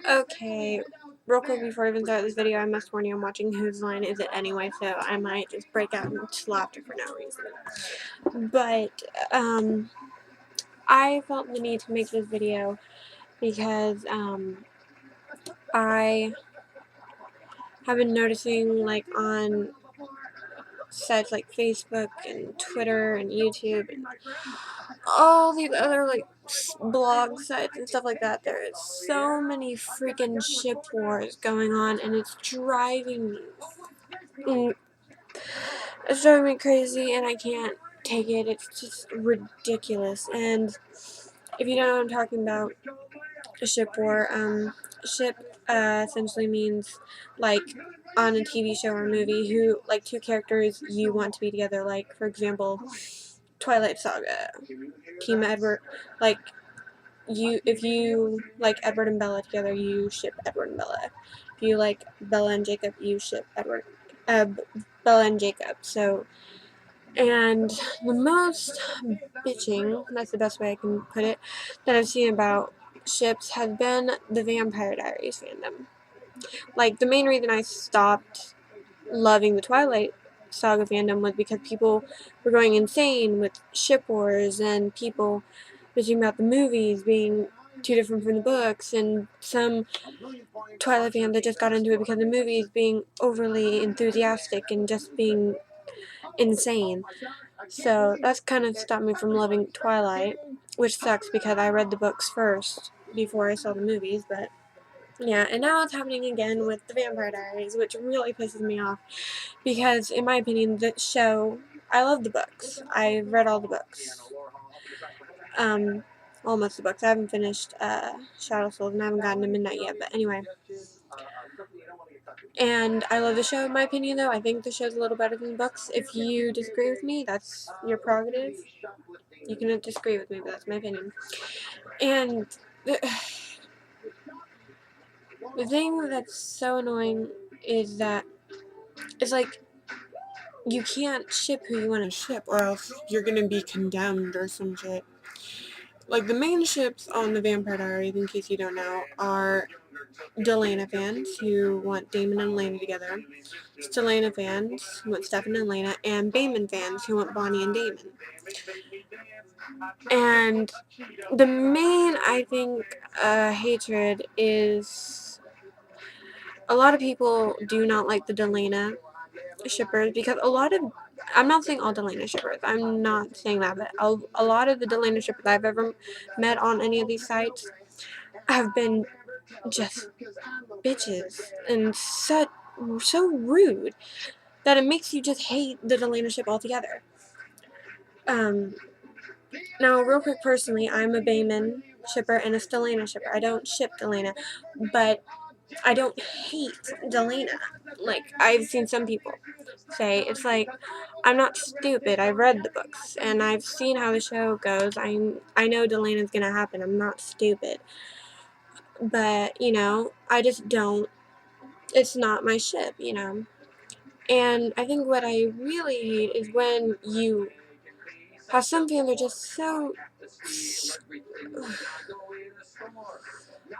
Okay, real quick before I even start this video, I must warn you I'm watching Whose Line Is It Anyway, so I might just break out into laughter for no reason. But, I felt the need to make this video because, I have been noticing, like, on sites like Facebook and Twitter and YouTube and all these other, like, blog sites and stuff like that, there is so many freaking ship wars going on, and it's driving me it's driving me crazy, and I can't take it. It's just ridiculous. And if you don't know what I'm talking about, a ship war, ship essentially means, like, on a TV show or movie, who, like, two characters you want to be together, like, for example, Twilight Saga, Team Edward, like, if you like Edward and Bella together, you ship Edward and Bella. If you like Bella and Jacob, you ship Bella and Jacob. So, and the most bitching, that's the best way I can put it, that I've seen about ships has been the Vampire Diaries fandom. Like, the main reason I stopped loving the Twilight Saga fandom was because people were going insane with ship wars and people bitching about the movies being too different from the books, and some Twilight fans that just got into it because of the movies being overly enthusiastic and just being insane. So that's kind of stopped me from loving Twilight, which sucks because I read the books first before I saw the movies, but yeah, and now it's happening again with the Vampire Diaries, which really pisses me off because, in my opinion, the show, I love the books. I've read all the books. Almost the books. I haven't finished Shadow Souls and I haven't gotten to Midnight yet, but anyway. And I love the show, in my opinion, though. I think the show's a little better than the books. If you disagree with me, that's your prerogative. You can disagree with me, but that's my opinion. And the thing that's so annoying is that it's like, you can't ship who you want to ship, or else you're gonna be condemned or some shit. Like, the main ships on the Vampire Diaries, in case you don't know, are Delana fans who want Damon and Elena together, Stelena fans who want Stefan and Elena, and Bayman fans who want Bonnie and Damon. And the main, I think, hatred is a lot of people do not like the Delana shippers because I'm not saying all Delana shippers, I'm not saying that, but a lot of the Delana shippers I've ever met on any of these sites have been just bitches and so rude that it makes you just hate the Delana ship altogether. Now, real quick, personally, I'm a Bayman shipper and a Stelena shipper. I don't ship Delana, but I don't hate Delana. Like, I've seen some people say, it's like, I'm not stupid. I've read the books, and I've seen how the show goes. I know Delana's gonna happen. I'm not stupid. But, I just don't. It's not my ship, And I think what I really hate is when how some fans are just so...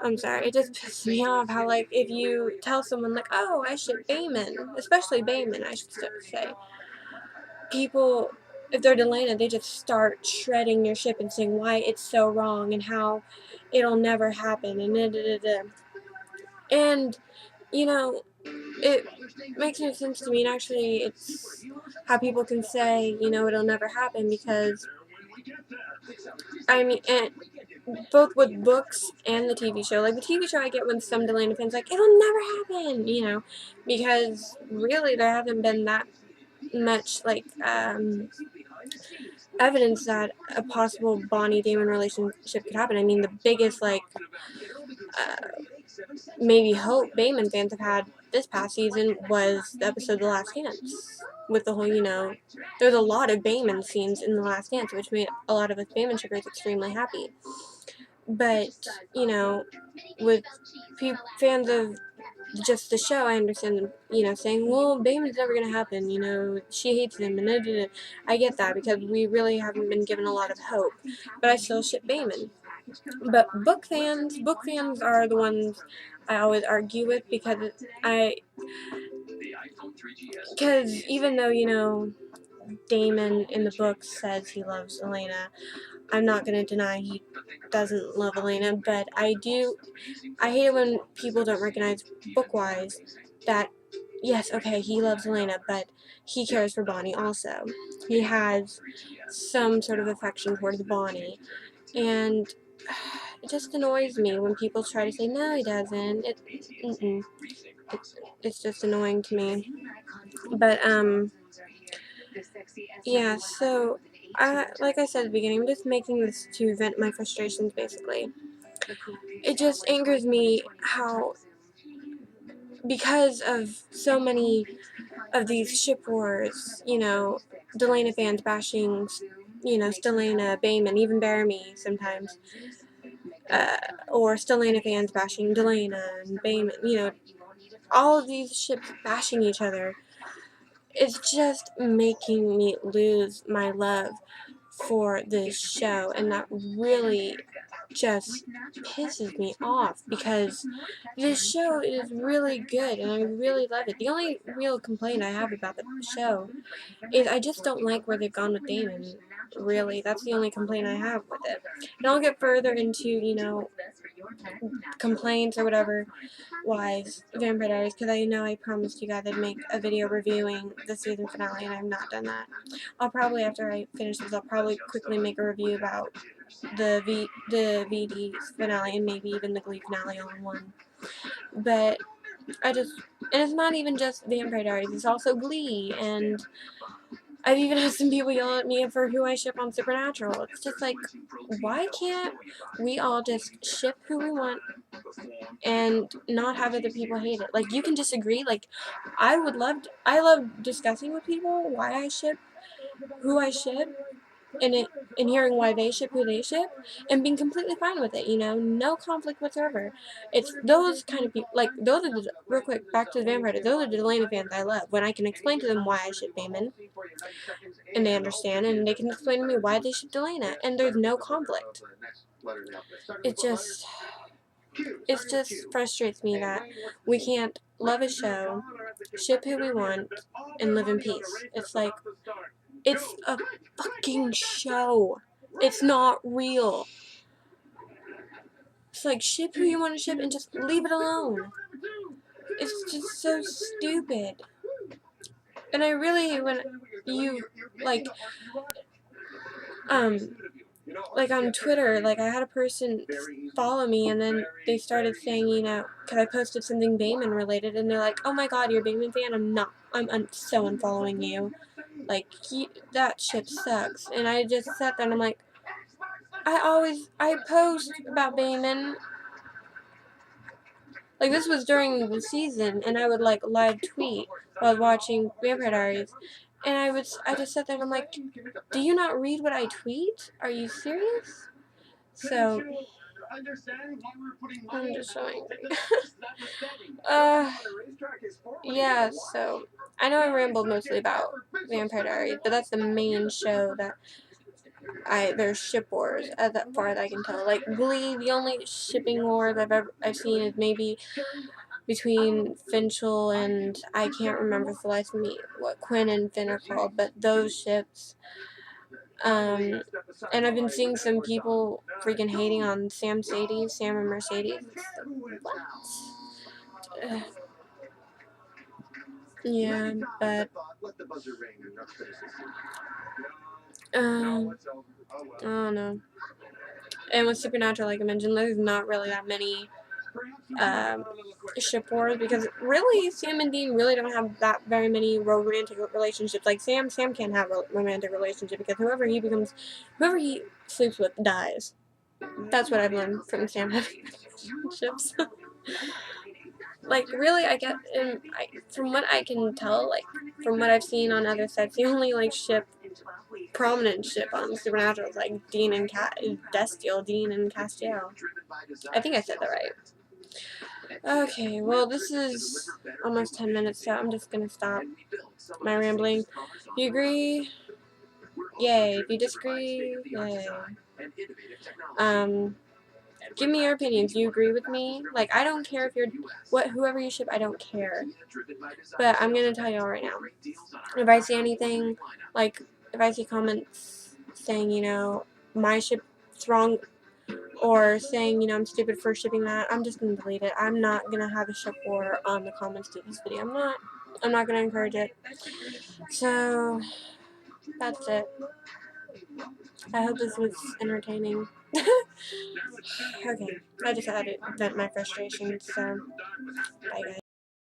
I'm sorry, it just pisses me off how, like, if you tell someone, like, oh, I ship Bayman, especially Bayman, I should say, people, if they're Delana, they just start shredding your ship and saying why it's so wrong and how it'll never happen and da-da-da-da. And, it makes no sense to me, and actually it's how people can say, it'll never happen, because, I mean, and both with books and the TV show. Like, the TV show, I get when some Delana fans like, it'll never happen, because really there haven't been that much, like, evidence that a possible Bonnie-Damon relationship could happen. I mean, the biggest, like, maybe hope Bayman fans have had this past season was the episode The Last Dance. With the whole, there's a lot of Bayman scenes in The Last Dance, which made a lot of us Bayman shippers extremely happy. But, with fans of just the show, I understand them, saying, well, Bayman's never going to happen, she hates him, and I get that, because we really haven't been given a lot of hope, but I still ship Bayman. But book fans are the ones I always argue with because even though, Damon in the book says he loves Elena, I'm not going to deny he doesn't love Elena, but I hate it when people don't recognize book-wise that, yes, okay, he loves Elena, but he cares for Bonnie also. He has some sort of affection towards Bonnie, and it just annoys me when people try to say, no, he doesn't. It's just annoying to me. But, yeah, so, like I said at the beginning, I'm just making this to vent my frustrations, basically. It just angers me how, because of so many of these ship wars, Delana fans bashing, Stelena, Bayman, even Bearamy sometimes, or Stelena fans bashing Delana and Bayman, all of these ships bashing each other. It's just making me lose my love for this show, and that really just pisses me off because this show is really good and I really love it. The only real complaint I have about the show is I just don't like where they've gone with Damon. Really, that's the only complaint I have with it. And I'll get further into, complaints or whatever wise Vampire Diaries, because I know I promised you guys I'd make a video reviewing the season finale, and I've not done that. I'll probably, after I finish this, I'll probably quickly make a review about the VD finale and maybe even the Glee finale all in one. But and it's not even just Vampire Diaries, it's also Glee, and I've even had some people yell at me for who I ship on Supernatural. It's just like, why can't we all just ship who we want and not have other people hate it? Like, you can disagree. Like, I love discussing with people why I ship who I ship, and hearing why they ship who they ship, and being completely fine with it, no conflict whatsoever. It's those kind of people, like, those are real quick, back to the Vampire, those are the Delana fans I love, when I can explain to them why I ship Damon, and they understand, and they can explain to me why they ship Delana, and there's no conflict. It just frustrates me that we can't love a show, ship who we want, and live in peace. It's like, it's a fucking show. It's not real. It's like, ship who you want to ship and just leave it alone. It's just so stupid. And I really, when you, on Twitter, I had a person follow me, and then they started saying, because I posted something Bayman related, and they're like, oh my god, you're a Bayman fan? I'm so unfollowing you. That shit sucks. And I just sat there and I'm like, I post about Bayman. This was during the season, and I would, live tweet while watching Vampire Diaries. And I just sat there and I'm like, do you not read what I tweet? Are you serious? So, I'm just so angry. Yeah, so, I know I rambled mostly about Vampire Diaries, but that's the main show that there's ship wars, as far as I can tell. Glee, the only shipping wars I've seen is maybe between Finchel and, I can't remember for the life of me what Quinn and Finn are called, but those ships. And I've been seeing some people freaking hating on Sam and Mercedes. What? Yeah, but I don't know. And with Supernatural, like I mentioned, there's not really that many ship wars, because really Sam and Dean really don't have that very many romantic relationships. Like Sam can't have a romantic relationship because whoever he sleeps with dies. That's what I've learned from Sam having relationships. Really, I get, from what I can tell, from what I've seen on other sites, the only prominent ship on Supernatural is Dean and Dean and Castiel. I think I said that right. Okay, well, this is almost 10 minutes, so I'm just gonna stop my rambling. If you agree, yay. If you disagree, yay. Give me your opinions. Do you agree with me? Like, I don't care if you're whoever you ship. I don't care. But I'm gonna tell y'all right now. If I see anything, like if I see comments saying, you know, my ship's wrong, or saying, you know, I'm stupid for shipping that, I'm just gonna delete it. I'm not gonna have a ship war on the comments to this video. I'm not gonna encourage it. So that's it. I hope this was entertaining. Okay, I just had to vent my frustration, so bye guys.